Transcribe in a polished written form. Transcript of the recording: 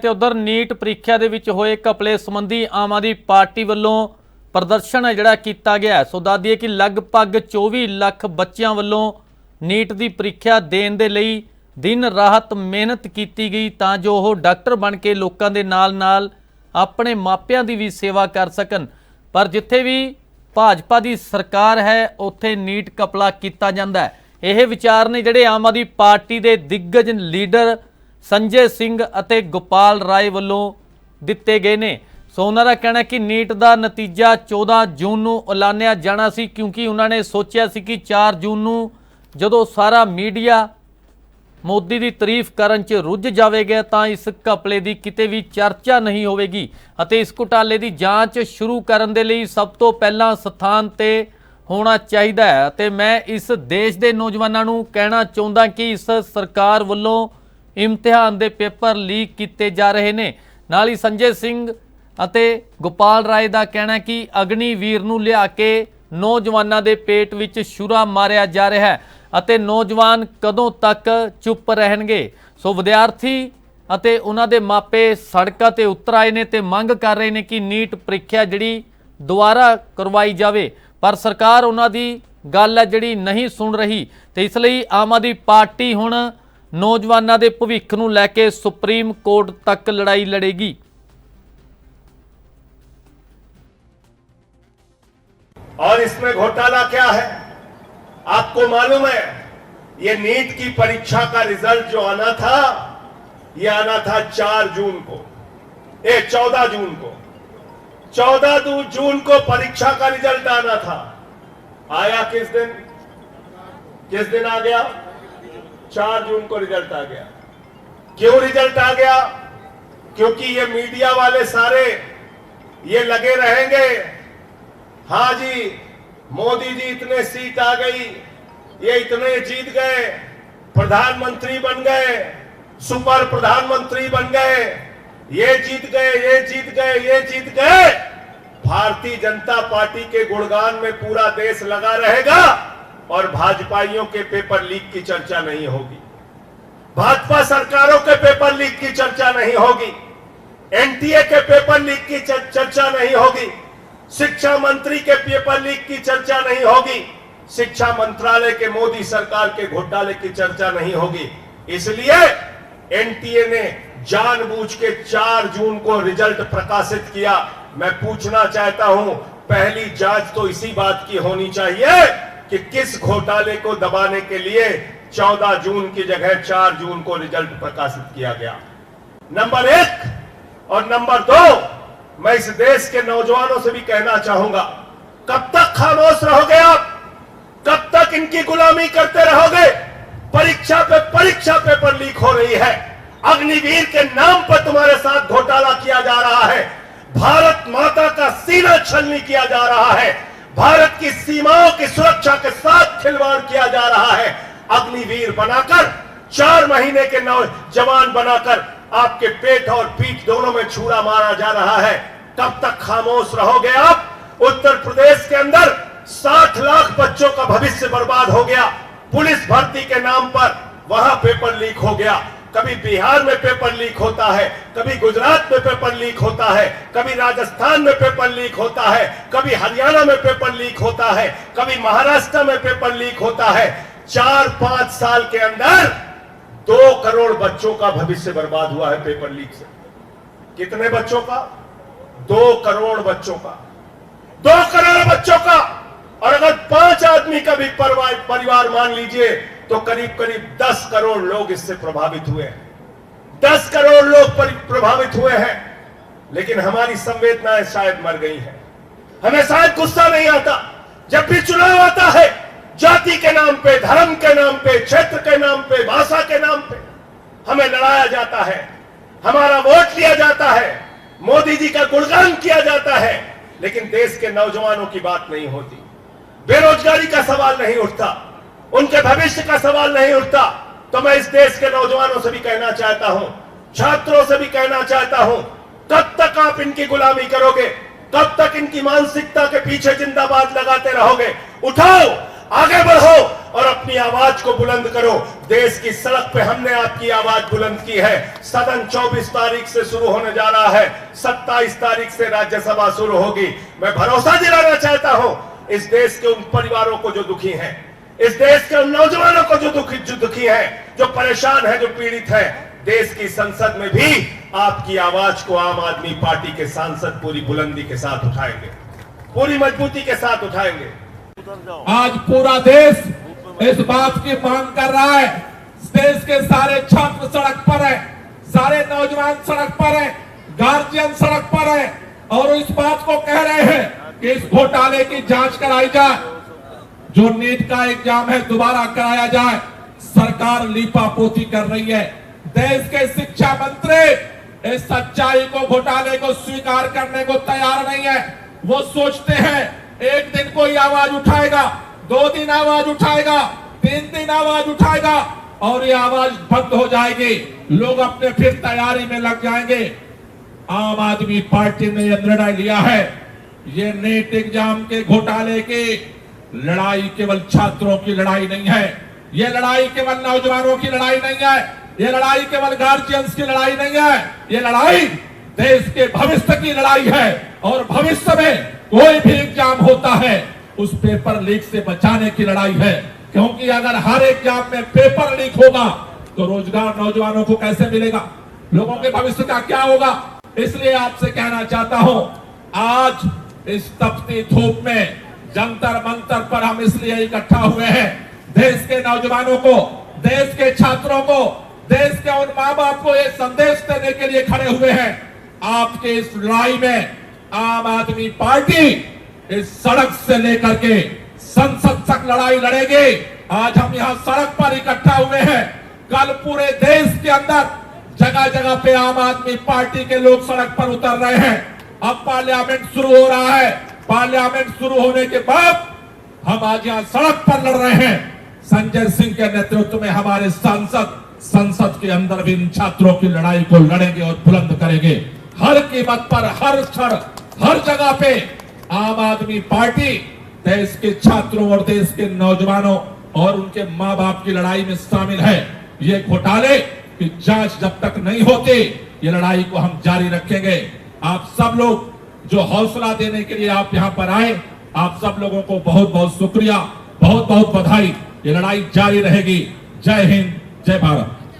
ਤੇ ਉਧਰ ਨੀਟ ਪ੍ਰੀਖਿਆ ਦੇ ਵਿੱਚ ਹੋਏ ਘਪਲੇ ਸੰਬੰਧੀ ਆਮ ਆਦਮੀ ਪਾਰਟੀ ਵੱਲੋਂ ਪ੍ਰਦਰਸ਼ਨ ਹੈ ਜਿਹੜਾ ਕੀਤਾ ਗਿਆ। ਸੋ ਦੱਸ ਦਈਏ ਕਿ ਲਗਭਗ 24 ਲੱਖ ਬੱਚਿਆਂ ਵੱਲੋਂ ਨੀਟ ਦੀ ਪ੍ਰੀਖਿਆ ਦੇਣ ਦੇ ਲਈ ਦਿਨ ਰਾਤ ਮਿਹਨਤ ਕੀਤੀ ਗਈ ਤਾਂ ਜੋ ਉਹ ਡਾਕਟਰ ਬਣ ਕੇ ਲੋਕਾਂ ਦੇ ਨਾਲ ਆਪਣੇ ਮਾਪਿਆਂ ਦੀ ਵੀ ਸੇਵਾ ਕਰ ਸਕਣ। ਪਰ ਜਿੱਥੇ ਵੀ ਭਾਜਪਾ ਦੀ ਸਰਕਾਰ ਹੈ ਉੱਥੇ ਨੀਟ ਘਪਲਾ ਕੀਤਾ ਜਾਂਦਾ ਹੈ। ਇਹ ਵਿਚਾਰ ਨੇ ਜਿਹੜੇ ਆਮ ਆਦਮੀ ਪਾਰਟੀ ਦੇ ਦਿੱਗਜ ਲੀਡਰ संजय सिंह ਅਤੇ गोपाल राय ਵੱਲੋਂ ਦਿੱਤੇ ਗਏ ਨੇ। ਸੋ ਉਹਨਾਂ ਦਾ ਕਹਿਣਾ ਕਿ ਨੀਟ ਦਾ ਨਤੀਜਾ 14 ਜੂਨ ਨੂੰ ਐਲਾਨਿਆ ਜਾਣਾ ਸੀ ਕਿਉਂਕਿ ਉਹਨਾਂ ਨੇ ਸੋਚਿਆ ਸੀ ਕਿ 4 ਜੂਨ ਨੂੰ ਜਦੋਂ ਸਾਰਾ ਮੀਡੀਆ ਮੋਦੀ ਦੀ ਤਾਰੀਫ ਕਰਨ 'ਚ ਰੁੱਝ ਜਾਵੇਗਾ ਤਾਂ ਇਸ ਘਪਲੇ ਦੀ ਕਿਤੇ ਵੀ ਚਰਚਾ ਨਹੀਂ ਹੋਵੇਗੀ ਅਤੇ ਇਸ ਘੁਟਾਲੇ ਦੀ ਜਾਂਚ ਸ਼ੁਰੂ ਕਰਨ ਦੇ ਲਈ ਸਭ ਤੋਂ ਪਹਿਲਾਂ ਸਥਾਨ ਤੇ ਹੋਣਾ ਚਾਹੀਦਾ ਹੈ। ਅਤੇ ਮੈਂ ਇਸ ਦੇਸ਼ ਦੇ ਨੌਜਵਾਨਾਂ ਨੂੰ ਕਹਿਣਾ ਚਾਹੁੰਦਾ ਕਿ ਇਸ ਸਰਕਾਰ ਵੱਲੋਂ इम्तिहान के पेपर लीक किए जा रहे हैं। नाल ही संजय सिंह अते गोपाल राय का कहना कि अग्निवीर नूं लिया के नौजवानों के पेट विच छुरा मारिया जा रहा है अते नौजवान कदों तक चुप रहणगे। सो विद्यार्थी अते उन्हां दे मापे सड़कों ते उतर आए ने ते मंग कर रहे हैं कि नीट प्रीख्या जिहड़ी दोबारा करवाई जावे पर सरकार उन्हां दी गल है जिहड़ी नहीं सुन रही। तो इसलिए आम आदमी पार्टी हुण नौजवानों के भविख नूं लैके सुप्रीम कोर्ट तक लड़ाई लड़ेगी। और इसमें घोटाला क्या है आपको मालूम है? ये नीट की परीक्षा का रिजल्ट जो आना था ये आना था 4 जून को, 14 जून को। 14 जून को परीक्षा का रिजल्ट आना था। आया किस दिन आ गया? 4 जून को रिजल्ट आ गया। क्यों रिजल्ट आ गया? क्योंकि ये मीडिया वाले सारे ये लगे रहेंगे, हाँ जी मोदी जी इतने सीट आ गई, ये इतने जीत गए, प्रधानमंत्री बन गए, सुपर प्रधानमंत्री बन गए, ये जीत गए, ये जीत गए, ये जीत गए। भारतीय जनता पार्टी के गुणगान में पूरा देश लगा रहेगा और भाजपाइयों के पेपर लीक की चर्चा नहीं होगी, भाजपा सरकारों के पेपर लीक की चर्चा नहीं होगी, एनटीए के पेपर लीक की चर्चा नहीं होगी, शिक्षा मंत्री के पेपर लीक की चर्चा नहीं होगी, शिक्षा मंत्रालय के मोदी सरकार के घोटाले की चर्चा नहीं होगी। इसलिए एनटीए ने जानबूझ के 4 जून को रिजल्ट प्रकाशित किया। मैं पूछना चाहता हूं, पहली जांच तो इसी बात की होनी चाहिए कि किस घोटाले को दबाने के लिए 14 जून की जगह 4 जून को रिजल्ट प्रकाशित किया गया। नंबर 1 और नंबर 2, मैं इस देश के नौजवानों से भी कहना चाहूंगा, कब तक खामोश रहोगे आप? कब तक इनकी गुलामी करते रहोगे? परीक्षा पे परीक्षा पेपर लीक हो रही है, अग्निवीर के नाम पर तुम्हारे साथ घोटाला किया जा रहा है, भारत माता का सीना छलनी किया जा रहा है, भारत की सीमाओं की सुरक्षा के साथ खिलवाड़ किया जा रहा है। अग्निवीर बनाकर 4 महीने के नौजवान बनाकर आपके पेट और पीठ दोनों में छुरा मारा जा रहा है। कब तक खामोश रहोगे आप? उत्तर प्रदेश के अंदर 60 लाख बच्चों का भविष्य बर्बाद हो गया पुलिस भर्ती के नाम पर, वहां पेपर लीक हो गया। कभी बिहार में पेपर लीक होता है, कभी गुजरात में पेपर लीक होता है, कभी राजस्थान में पेपर लीक होता है, कभी हरियाणा में पेपर लीक होता है, कभी महाराष्ट्र में पेपर लीक होता है। 4-5 साल के अंदर 2 करोड़ बच्चों का भविष्य बर्बाद हुआ है पेपर लीक से। कितने बच्चों का? 2 करोड़ बच्चों का, 2 करोड़ बच्चों का। और अगर 5 आदमी का भी परिवार मान लीजिए तो करीब 10 करोड़ लोग इससे प्रभावित हुए हैं। 10 करोड़ लोग प्रभावित हुए हैं। लेकिन हमारी संवेदनाएं शायद मर गई हैं। हमें शायद गुस्सा नहीं आता जब भी चुनाव आता है, जाति के नाम पे, धर्म के नाम पे, क्षेत्र के नाम पे, भाषा के नाम पे हमें लड़ाया जाता है, हमारा वोट लिया जाता है, मोदी जी का गुणगान किया जाता है, लेकिन देश के नौजवानों की बात नहीं होती, बेरोजगारी का सवाल नहीं उठता, उनके भविष्य का सवाल नहीं उठता। तो मैं इस देश के नौजवानों से भी कहना चाहता हूं, छात्रों से भी कहना चाहता हूं, कब तक आप इनकी गुलामी करोगे? कब तक इनकी मानसिकता के पीछे जिंदाबाद लगाते रहोगे? उठाओ, आगे बढ़ो और अपनी आवाज को बुलंद करो। देश की सड़क पे हमने आपकी आवाज बुलंद की है। सदन 24 तारीख से शुरू होने जा रहा है, 27 तारीख से राज्यसभा शुरू होगी। मैं भरोसा दिलाना चाहता हूं इस देश के उन परिवारों को जो दुखी हैं, इस देश के उन नौजवानों को जो दुखी हैं, जो परेशान है, जो पीड़ित है, देश की संसद में भी आपकी आवाज को आम आदमी पार्टी के सांसद पूरी बुलंदी के साथ उठाएंगे, पूरी मजबूती के साथ उठाएंगे। आज पूरा देश इस बात की मांग कर रहा है। देश के सारे छात्र सड़क पर है, सारे नौजवान सड़क पर है, गार्जियन सड़क पर है और इस बात को कह रहे हैं कि इस घोटाले की जांच कराई जाए। जो नीट का एग्जाम है दोबारा कराया जाए। सरकार लीपापोती कर रही है। देश के शिक्षा मंत्री इस सच्चाई को, घोटाले को स्वीकार करने को तैयार नहीं है। वो सोचते हैं एक दिन कोई आवाज उठाएगा, 2 दिन आवाज उठाएगा, 3 दिन आवाज उठाएगा और ये आवाज बंद हो जाएगी। लोग अपने फिर तैयारी में लग जाएंगे। आम आदमी पार्टी ने यह निर्णय लिया है। ये नीट एग्जाम के घोटाले की लड़ाई केवल छात्रों की लड़ाई नहीं है, ये लड़ाई केवल नौजवानों की लड़ाई नहीं है, ये लड़ाई केवल गार्जियंस की लड़ाई नहीं है, ये लड़ाई देश के भविष्य की लड़ाई है। और भविष्य में कोई भी एग्जाम होता है उस पेपर लीक से बचाने की लड़ाई है। क्योंकि अगर हर एग्जाम में पेपर लीक होगा तो रोजगार नौजवानों को कैसे मिलेगा, लोगों के भविष्य का क्या होगा। इसलिए आपसे कहना चाहता हूं, आज इस तपती धूप में जंतर मंतर पर हम इसलिए इकट्ठा हुए हैं, देश के नौजवानों को, देश के छात्रों को, देश के उन मां बाप को ये संदेश देने के लिए खड़े हुए हैं। आपके इस लड़ाई में आम आदमी पार्टी इस सड़क से लेकर के संसद तक लड़ाई लड़ेगी। आज हम यहाँ सड़क पर इकट्ठा हुए हैं, कल पूरे देश के अंदर जगह जगह पे आम आदमी पार्टी के लोग सड़क पर उतर रहे हैं। अब पार्लियामेंट शुरू हो रहा है, पार्लियामेंट शुरू होने के बाद हम आज यहाँ सड़क पर लड़ रहे हैं। संजय सिंह के नेतृत्व में हमारे सांसद संसद के अंदर भी इन छात्रों की लड़ाई को लड़ेंगे और बुलंद करेंगे। हर कीमत पर, हर क्षण, हर जगह पे आम आदमी पार्टी देश के छात्रों और देश के नौजवानों और उनके मां बाप की लड़ाई में शामिल है। ये घोटाले की जांच जब तक नहीं होती, ये लड़ाई को हम जारी रखेंगे। आप सब लोग जो हौसला देने के लिए आप यहाँ पर आए, आप सब लोगों को बहुत बहुत शुक्रिया, बहुत बहुत बधाई। ये लड़ाई जारी रहेगी। जय हिंद, जय भारत।